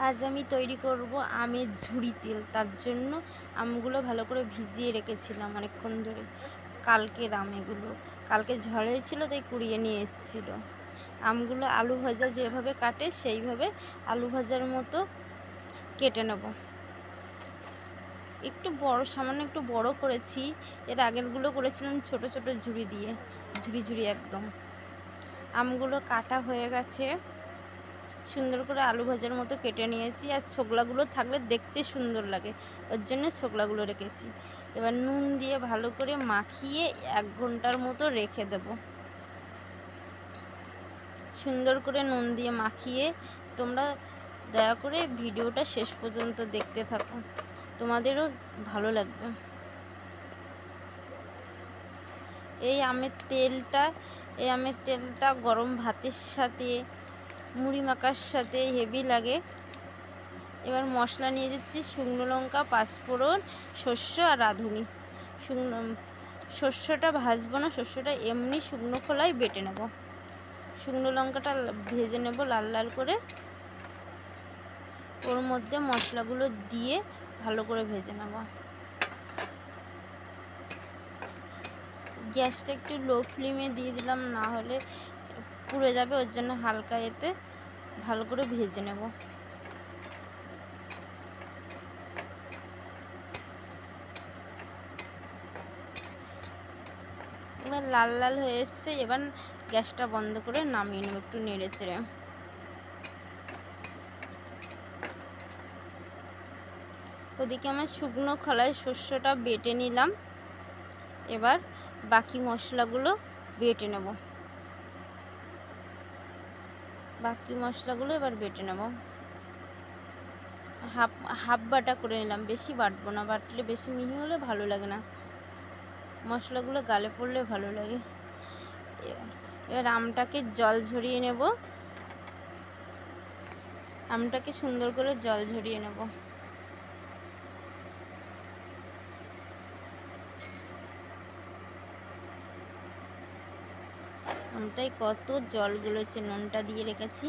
আজ আমি তৈরি করব আমের ঝুরি তেল। তার জন্য আমগুলো ভালো করে ভিজিয়ে রেখেছিলাম অনেকক্ষণ ধরে। কালকের আম এগুলো, কালকে ঝড় হয়েছিল তাই কুড়িয়ে নিয়ে এসেছিলো। আমগুলো আলু ভাজা যেভাবে কাটে সেইভাবে আলু ভাজার মতো কেটে নেব। একটু বড়, সামান্য একটু বড় করেছি। এর আগেরগুলো করেছিলাম ছোট ছোট ঝুরি দিয়ে, ঝুরি ঝুরি একদম। আমগুলো কাটা হয়ে গেছে, সুন্দর করে আলু ভাজার মতো কেটে নিয়েছি। আর ছোকলাগুলো থাকলে দেখতে সুন্দর লাগে, ওর জন্য ছোকলাগুলো রেখেছি। এবার নুন দিয়ে ভালো করে মাখিয়ে 1 ঘন্টার মতো রেখে দেব। সুন্দর করে নুন দিয়ে মাখিয়ে তোমরা দয়া করে ভিডিওটা শেষ পর্যন্ত দেখতে থাকো, তোমাদেরও ভালো লাগবে। এই আমের তেলটা গরম ভাতের সাথে, মুড়ি মাখার সাথে হেভি লাগে। এবার মশলা নিয়ে যাচ্ছি শুকনো লঙ্কা, পাঁচফোড়ন, সর্ষে আর রাঁধুনি। সর্ষেটা ভাজবো না, সর্ষেটা এমনি শুকনো খোলায় বেটে নেব। শুকনো লঙ্কাটা ভেজে নেব লাল লাল করে, ওর মধ্যে মশলাগুলো দিয়ে ভালো করে ভেজে নেব। গ্যাসটা একটু লো ফ্লেমে দিয়ে দিলাম, না হলে পুড়ে যাবে, ওর জন্য হালকা এতে ভালো করে ভেজে নেব। এবার লাল লাল হয়ে এসছে, এবার গ্যাসটা বন্ধ করে নামিয়ে নেব একটু নেড়ে চেড়ে। ওদিকে আমার শুকনো খোলায় শস্যটা বেটে নিলাম, এবার বাকি মশলাগুলো বেটে নেব। এবার বেটে নেব। হাফ বাটা করে নিলাম, বেশি বাটবো না, বাটলে বেশি মিহি হলে ভালো লাগে না, মশলাগুলো গালে পড়লে ভালো লাগে। এবার আমটাকে জল ঝরিয়ে নেব, আমটাকে সুন্দর করে জল ঝরিয়ে নেব। আমটাই কত জল গুলোছে, নুনটা দিয়ে রেখেছি।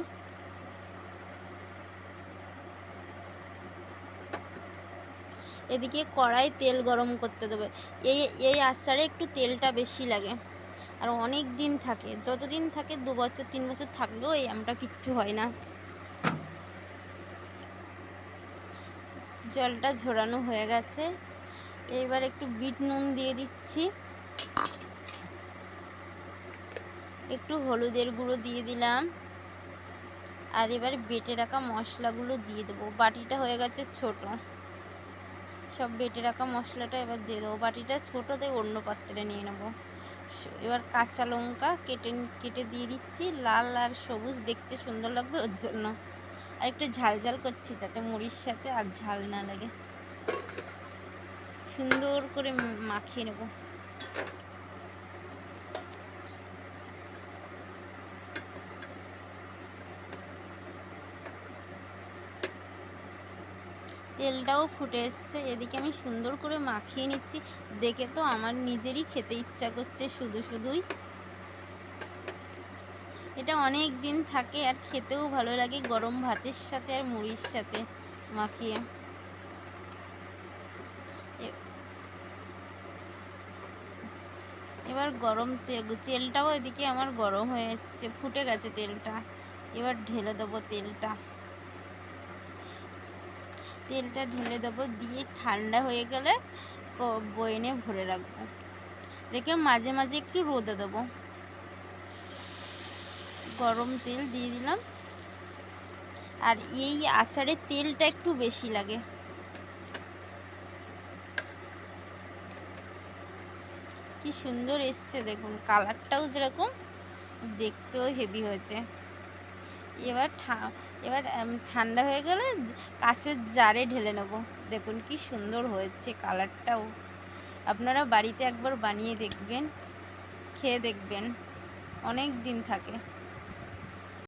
এদিকে কড়াই তেল গরম করতে দেবে। এই আচারে একটু তেলটা বেশি লাগে, আর অনেক দিন থাকে, যতদিন থাকে 2 বছর 3 বছর থাকলেও এই আমটা কিচ্ছু হয় না। জলটা ঝরানো হয়ে গেছে, এইবার একটু বিট নুন দিয়ে দিচ্ছি, একটু হলুদের গুঁড়ো দিয়ে দিলাম, আর এবার বেটে রাখা মশলাগুলো দিয়ে দেবো। বাটিটা হয়ে গেছে ছোট, সব বেটে রাখা মশলাটা এবার দিয়ে দেবো। বাটিটা ছোটো, তাই অন্য পাত্রে নিয়ে নেব। এবার কাঁচা লঙ্কা কেটে দিয়ে দিচ্ছি, লাল আর সবুজ দেখতে সুন্দর লাগবে ওর জন্য। আর একটু ঝাল ঝাল করছি যাতে মুড়ির সাথে আর ঝাল না লাগে। সুন্দর করে মাখিয়ে নেব। তেলটাও ফুটে এসছে, এদিকে আমি সুন্দর করে মাখিয়ে নিচ্ছি। দেখে তো আমার নিজেরই খেতে ইচ্ছা করছে শুধুই। এটা অনেক দিন থাকে আর খেতেও ভালো লাগে গরম ভাতের সাথে আর মুড়ির সাথে মাখিয়ে। এবার তেলটাও এদিকে আমার গরম হয়ে এসছে, ফুটে গেছে তেলটা। এবার ঢেলে দেবো তেলটা ঢেলে দেবো, দিয়ে ঠান্ডা হয়ে গেলে বয়নে ভরে রাখবো, রেখে মাঝে মাঝে একটু রোদে দেবো। গরম তেল দিয়ে দিলাম, আর এই আচারে তেলটা একটু বেশি লাগে। কি সুন্দর এসছে দেখুন, কালারটাও যেরকম, দেখতেও হেভি হয়েছে। এবার ঠান্ডা হয়ে গেলে কাঁচের জারে ঢেলে নেব। দেখুন কি সুন্দর হয়েছে কালারটাও। আপনারা বাড়িতে একবার বানিয়ে দেখবেন, খেয়ে দেখবেন, অনেক দিন থাকে।